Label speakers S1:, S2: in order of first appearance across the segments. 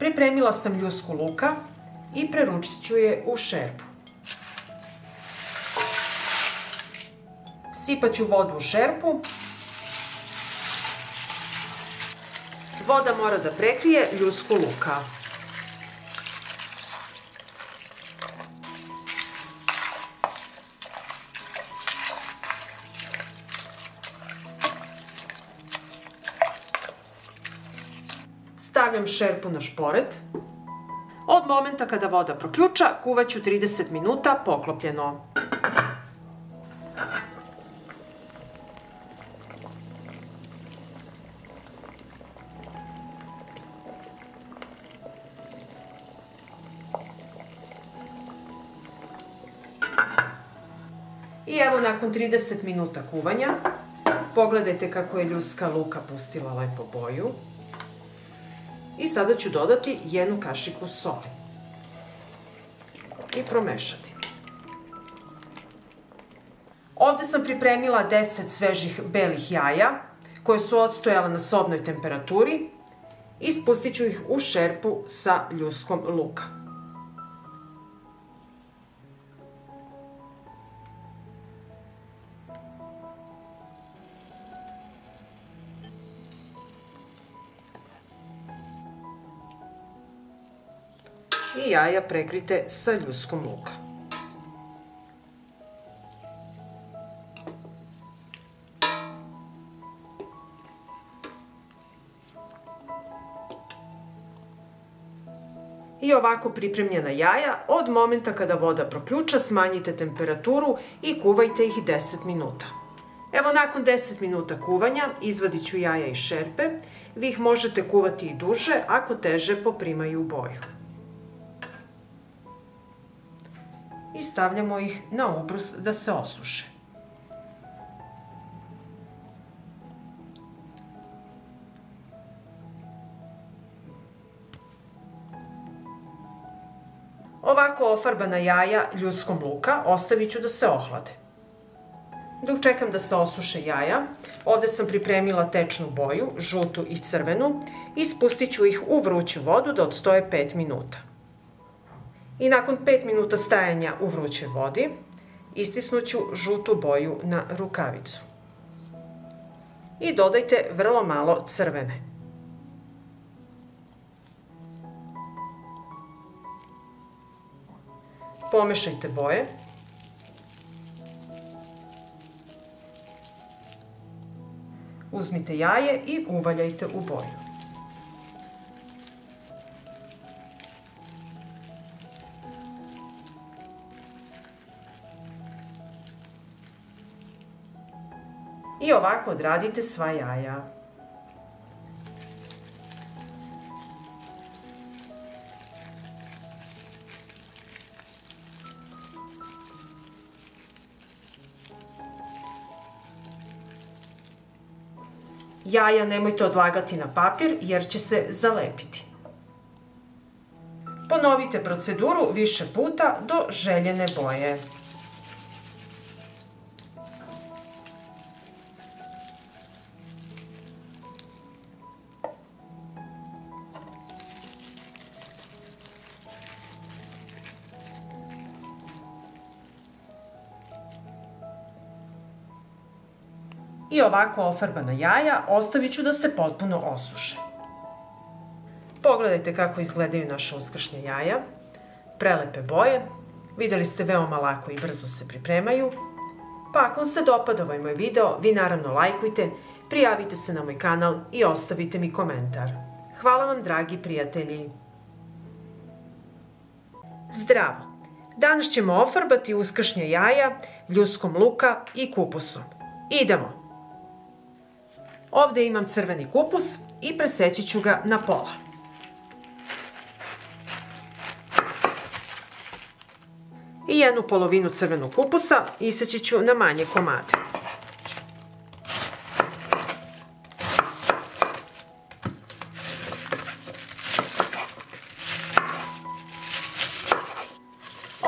S1: Pripremila sam ljusku luka i preručit ću je u šerpu. Sipat ću vodu u šerpu. Voda mora da prekrije ljusku luka. Stavljam šerpu na šporet. Od momenta kada voda proključa, kuvaću 30 minuta poklopljeno. I evo nakon 30 minuta kuvanja, pogledajte kako je ljuska luka pustila lepo boju. I sada ću dodati 1 kašiku soli i promešati. Ovde sam pripremila 10 svežih belih jaja koje su odstojala na sobnoj temperaturi i spustit ću ih u šerpu sa ljuskom luka. I jaja prekrite sa ljuskom luka. I ovako pripremljena jaja, od momenta kada voda proključa, smanjite temperaturu i kuvajte ih 10 minuta. Evo nakon 10 minuta kuvanja izvadit ću jaja iz šerpe. Vi ih možete kuvati i duže ako teže poprimaju boju. I stavljamo ih na ubrus da se osuše. Ovako ofarbana jaja ljuskom luka ostavit ću da se ohlade. Dok čekam da se osuše jaja, ovde sam pripremila tečnu boju, žutu i crvenu, i spustit ću ih u vruću vodu da odstoje 5 minuta. I nakon 5 minuta stajanja u vrućoj vodi, istisnut ću žutu boju na rukavicu. I dodajte vrlo malo crvene. Pomešajte boje. Uzmite jaje i uvaljajte u boju. I ovako odradite sva jaja. Jaja nemojte odlagati na papir jer će se zalepiti. Ponovite proceduru više puta do željene boje. I ovako ofarbana jaja ostavit ću da se potpuno osuše. Pogledajte kako izgledaju naše uskršnja jaja. Prelepe boje. Videli ste, veoma lako i brzo se pripremaju. Pa ako vam se dopada ovaj moj video, vi naravno lajkujte, prijavite se na moj kanal i ostavite mi komentar. Hvala vam, dragi prijatelji. Zdravo! Danas ćemo ofarbati uskršnja jaja ljuskom luka i kupusom. Idemo! Ovde imam crveni kupus i preseći ću ga na pola. I 1/2 crvenog kupusa iseći ću na manje komade.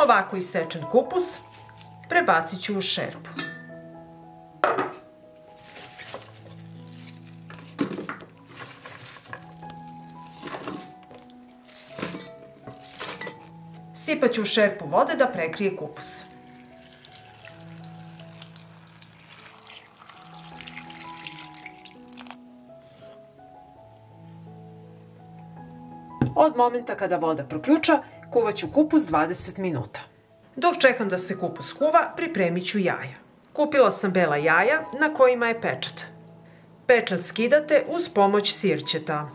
S1: Ovako isečen kupus prebacit ću u šerpu. Sipaću u šerpu vode da prekrije kupus. Od momenta kada voda proključa, kuvaću kupus 20 minuta. Dok čekam da se kupus kuva, pripremit ću jaja. Kupila sam bela jaja na kojima je pečat. Pečat skidate uz pomoć sirćeta.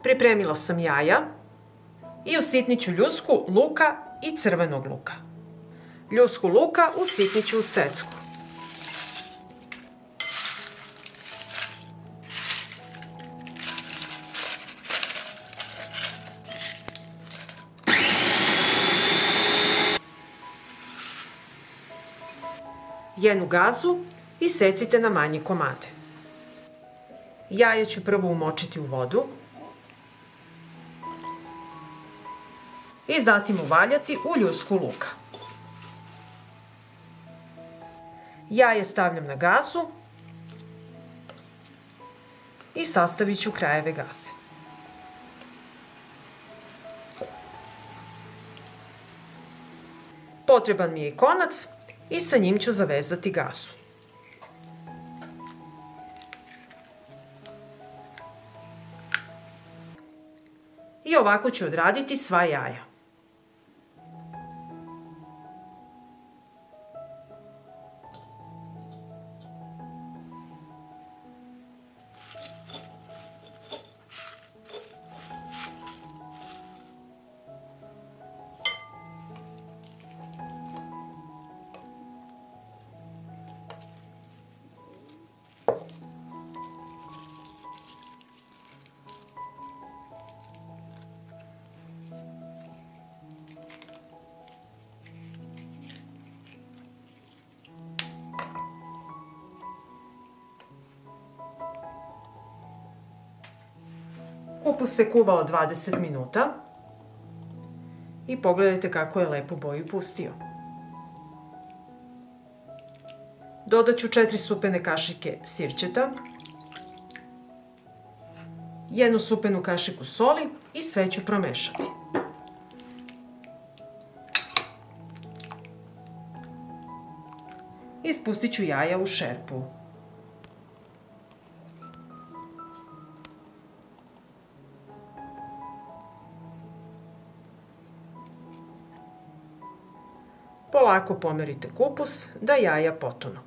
S1: Pripremila sam jaja i usitnit ću ljusku luka i crvenog luka. Ljusku luka usitnit ću u secku. Jednu gazu i secite na manje komade. Jaje ću prvo umočiti u vodu i zatim uvaljati u ljusku luka. Jaje stavljam na gazu i sastavit ću krajeve gaze. Potreban mi je i konac i sa njim ću zavezati gazu. I ovako ću odraditi sva jaja. Kupus se kuvao 20 minuta i pogledajte kako je lepu boju pustio. Dodat ću 4 supene kašike sirćeta, 1 supenu kašiku soli i sve ću promešati. I spustit ću jaja u šerpu. Polako pomerite kupus da jaja potonu.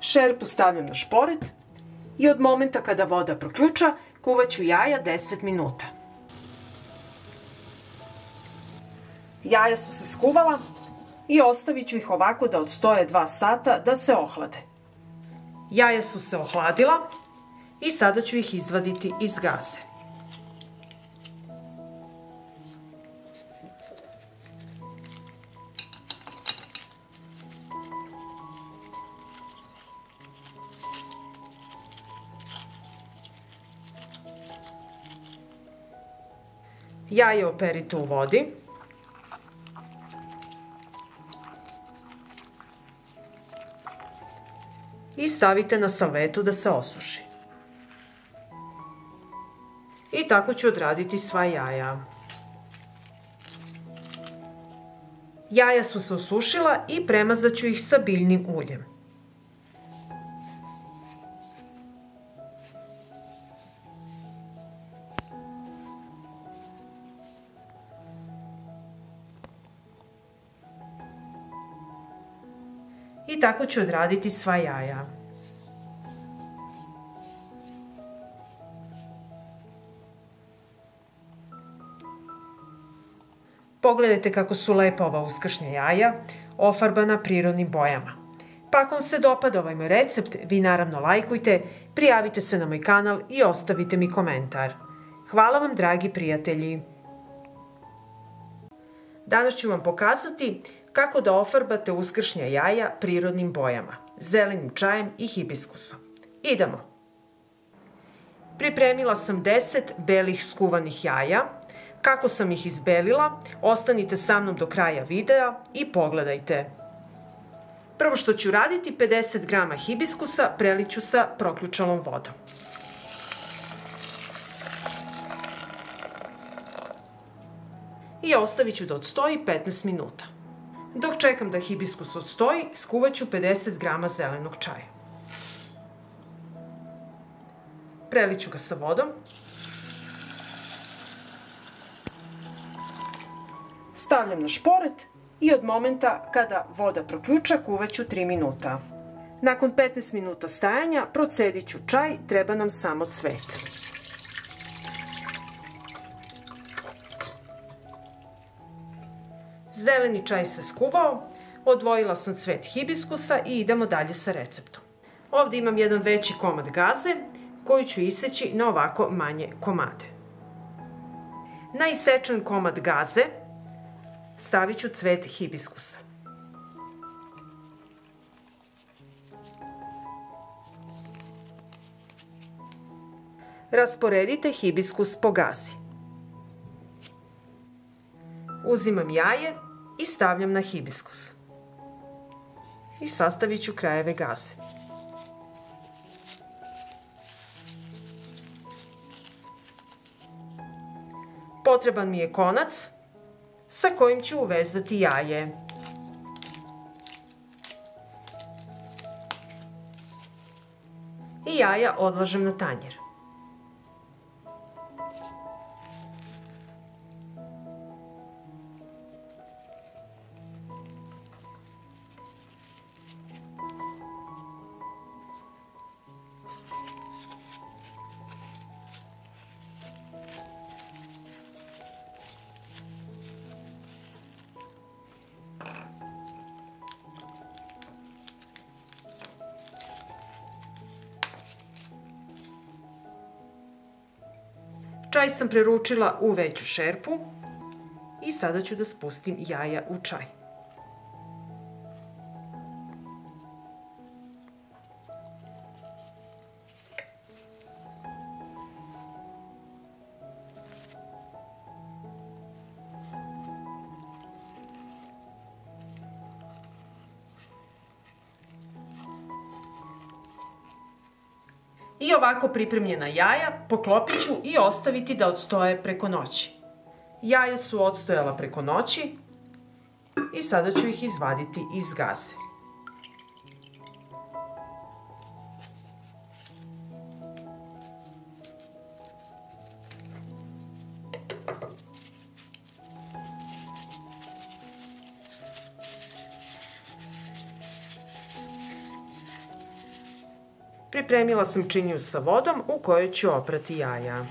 S1: Šerpu stavljam na šporet i od momenta kada voda proključa, kuvaću jaja 10 minuta. Jaja su se skuvala i ostavit ću ih ovako da odstoje 2 sata da se ohlade. Jaja su se ohladila i sada ću ih izvaditi iz gaze. Jaje operite u vodi. I stavite na salvetu da se osuši. I tako ću odraditi sva jaja. Jaja su se osušila i premazat ću ih sa biljnim uljem. I tako ću odraditi sva jaja. Pogledajte kako su lepa ova uskršnja jaja, ofarbana prirodnim bojama. Pa ako vam se dopada ovaj moj recept, vi naravno lajkujte, prijavite se na moj kanal i ostavite mi komentar. Hvala vam, dragi prijatelji! Danas ću vam pokazati kako da ofarbate uskršnja jaja prirodnim bojama, zelenim čajem i hibiskusom. Idemo! Pripremila sam 10 belih skuvanih jaja. Kako sam ih izbelila, ostanite sa mnom do kraja videa i pogledajte. Prvo što ću raditi, 50 g hibiskusa preliću sa proključalom vodom. I ostavit ću da odstoji 15 minuta. Dok čekam da hibiskus odstoji, skuvat ću 50 g zelenog čaja. Preliću ga sa vodom. Stavljam na šporet i od momenta kada voda proključa kuvaću 3 minuta. Nakon 15 minuta stajanja procedit ću čaj, treba nam samo cvet. Zeleni čaj se skuvao, odvojila sam cvet hibiskusa i idemo dalje sa receptom. Ovdje imam jedan veći komad gaze koju ću iseći na ovako manje komade. Na isečen komad gaze stavit ću cvet hibiskusa. Rasporedite hibiskus po gazi. Uzimam jaje i stavljam na hibiskus. I sastavit ću krajeve gaze. Potreban mi je konac sa kojim ću uvezati jaje. I jaja odlažem na tanjir. Čaj sam preručila u veću šerpu i sada ću da spustim jaja u čaj. I ovako pripremljena jaja poklopit ću i ostaviti da odstoje preko noći. Jaja su odstojala preko noći i sada ću ih izvaditi iz gaze. Pripremila sam činiju sa vodom u kojoj ću oprati jaja.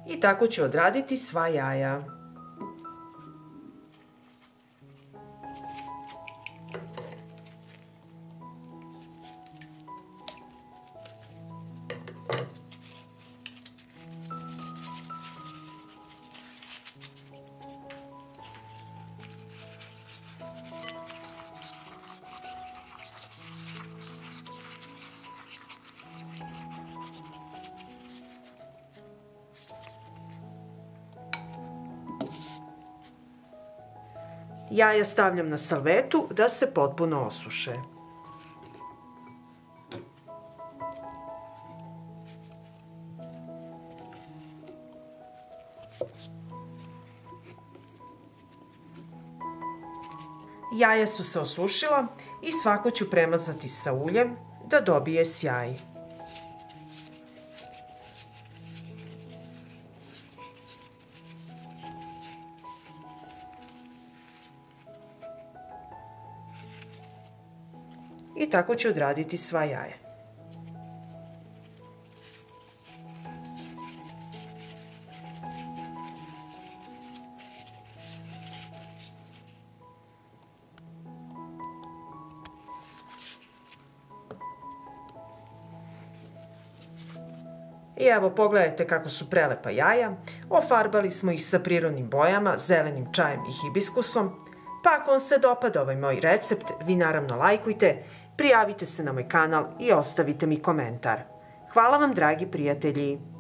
S1: I tako ću odraditi sva jaja. Jaja stavljam na salvetu da se potpuno osuše. Jaja su se osušila i svako ću premazati sa uljem da dobije sjaj. I tako ću odraditi sva jaja. I evo pogledajte kako su prelepa jaja. Ofarbali smo ih sa prirodnim bojama, zelenim čajem i hibiskusom. Pa ako vam se dopada ovaj moj recept, vi naravno lajkujte prijavite se na moj kanal i ostavite mi komentar. Hvala vam, dragi prijatelji!